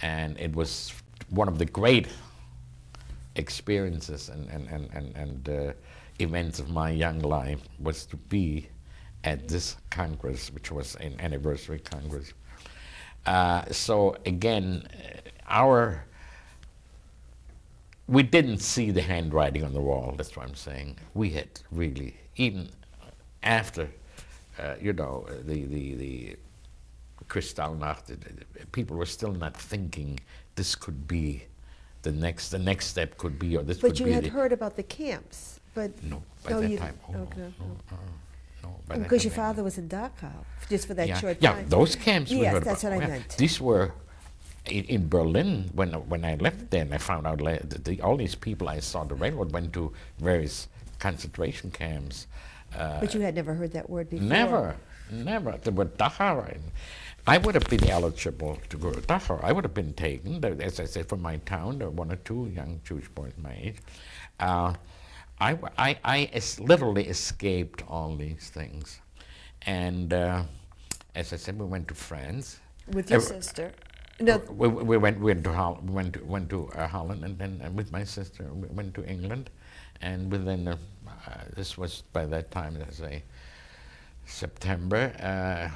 And it was one of the great experiences and events of my young life was to be at this Congress, which was an anniversary Congress. So again, we didn't see the handwriting on the wall, that's what I'm saying. We had really, even after, the Kristallnacht, people were still not thinking this could be the next step could be, or this But could you be had heard about the camps, but no, by that time, no, by that because your time, father was in Dachau, just for that yeah, short yeah, time. those camps we Yes, heard that's about. what I Yeah. meant. These were in Berlin when I left there, and I found out that all these people I saw on the railroad went to various concentration camps. But you had never heard that word before. Never. The word Dachau. I would have been eligible to go to Dachau. I would have been taken. As I said, from my town, there were one or two young Jewish boys my age. I literally escaped all these things. And as I said, we went to France. With your sister? No. We went to Holland, and then with my sister we went to England, and within this was by that time, let's say September.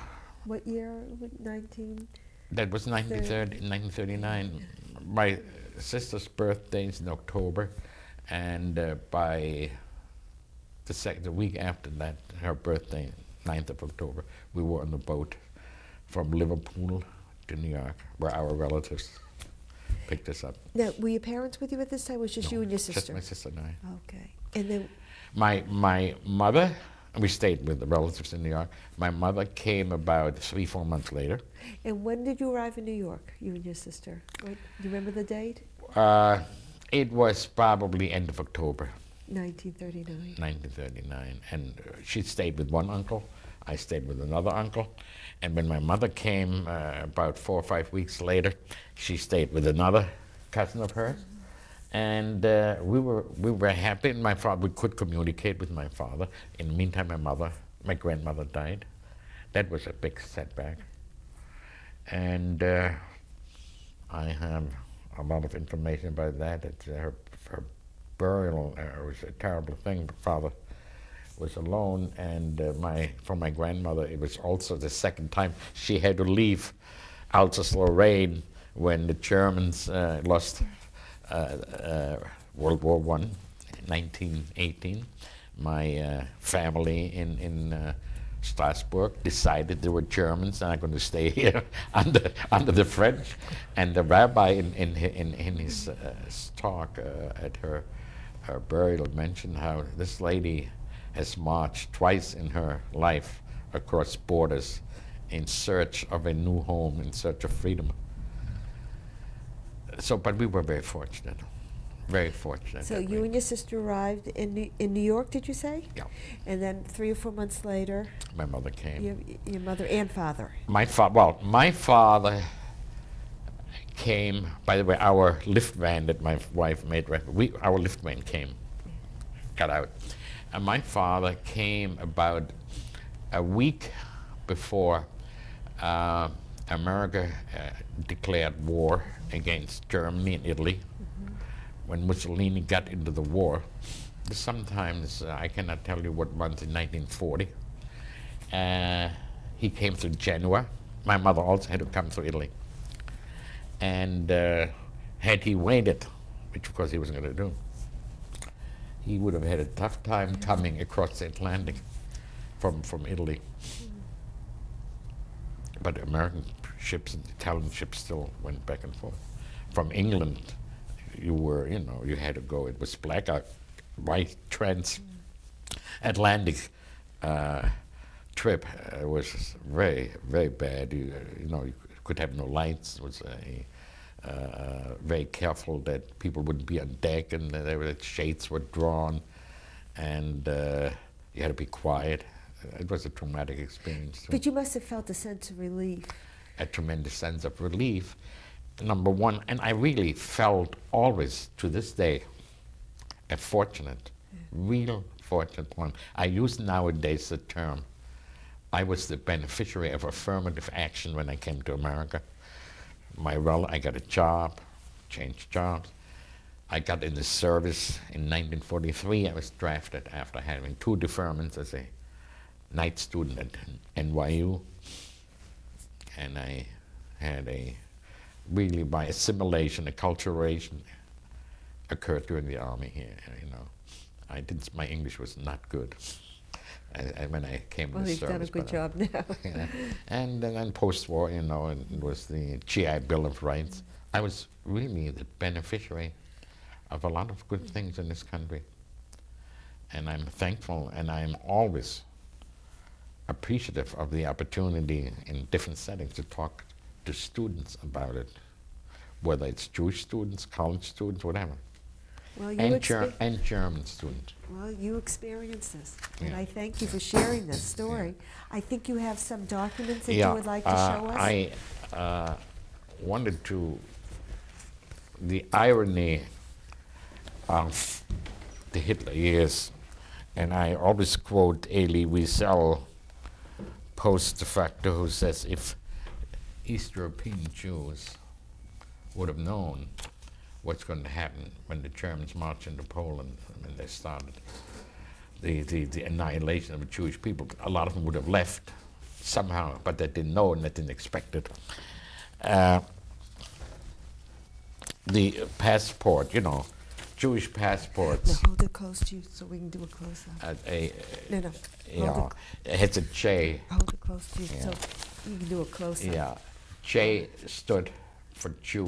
What year? 19? That was 1939. My sister's birthday is in October, and by the week after that, her birthday, 9th of October, we were on the boat from Liverpool to New York, where our relatives picked us up. Now, were your parents with you at this time? Or was just No, you and your just sister? my sister and I. Okay. And then My mother, we stayed with the relatives in New York. My mother came about 3-4 months later. And when did you arrive in New York, you and your sister? Do you remember the date? It was probably end of October. 1939. 1939. And she stayed with one uncle. I stayed with another uncle. And when my mother came about 4 or 5 weeks later, she stayed with another cousin of hers. And we were happy, and we could communicate with my father. In the meantime, my grandmother died. That was a big setback. And I have a lot of information about that. Her burial was a terrible thing. My father was alone, and for my grandmother, it was also the second time she had to leave Alsace-Lorraine when the Germans lost World War I, 1918. My family in Strasbourg decided they were Germans and are going to stay here under the French. And the rabbi in his talk at her burial mentioned how this lady has marched twice in her life across borders in search of a new home, in search of freedom. So, but we were very fortunate, very fortunate. So you and your sister arrived in New York, did you say? Yeah. And then 3 or 4 months later, My mother came. your mother and father. My father came. By the way, our lift van that my wife made, our lift van got out, and my father came about a week before America declared war against Germany and Italy. When Mussolini got into the war, sometimes I cannot tell you what month in 1940. He came through Genoa. My mother also had to come through Italy. And had he waited, which of course he wasn't going to do, he would have had a tough time coming across the Atlantic from Italy. But American ships and Italian ships still went back and forth. From England, you had to go. It was blackout, white transatlantic trip. It was very, very bad. You could have no lights. It was very careful that people wouldn't be on deck, and the shades were drawn, and you had to be quiet. It was a traumatic experience too. But you must have felt a sense of relief. A tremendous sense of relief, number one, and I really felt always, to this day, a fortunate, real fortunate one. I use nowadays the term, I was the beneficiary of affirmative action when I came to America. I got a job, changed jobs. I got in the service in 1943. I was drafted after having 2 deferments as a night student at NYU. And I had really by assimilation, acculturation occurred during the army here, you know. My English was not good when I came to the service. Well, you've done a good job now. Yeah. And then post-war, you know, it was the GI Bill of Rights. I was really the beneficiary of a lot of good things in this country. And I'm thankful, and I'm always appreciative of the opportunity in different settings to talk to students about it, whether it's Jewish students, college students, whatever. Well, and German students. Well, you experienced this, Yeah. and I thank you for sharing this story. Yeah. I think you have some documents that you would like to show us. I wanted to, the irony of the Hitler years, and I always quote Elie Wiesel, post facto, who says, if East European Jews would have known what's going to happen when the Germans marched into Poland, when they started the annihilation of the Jewish people, a lot of them would have left somehow, but they didn't know and they didn't expect it. The passport, you know, Jewish passports. Now hold it close to you so we can do a close-up. No. Yeah, it has a J. Hold it close to you Yeah. so you can do a close-up. Yeah, J stood for Jew.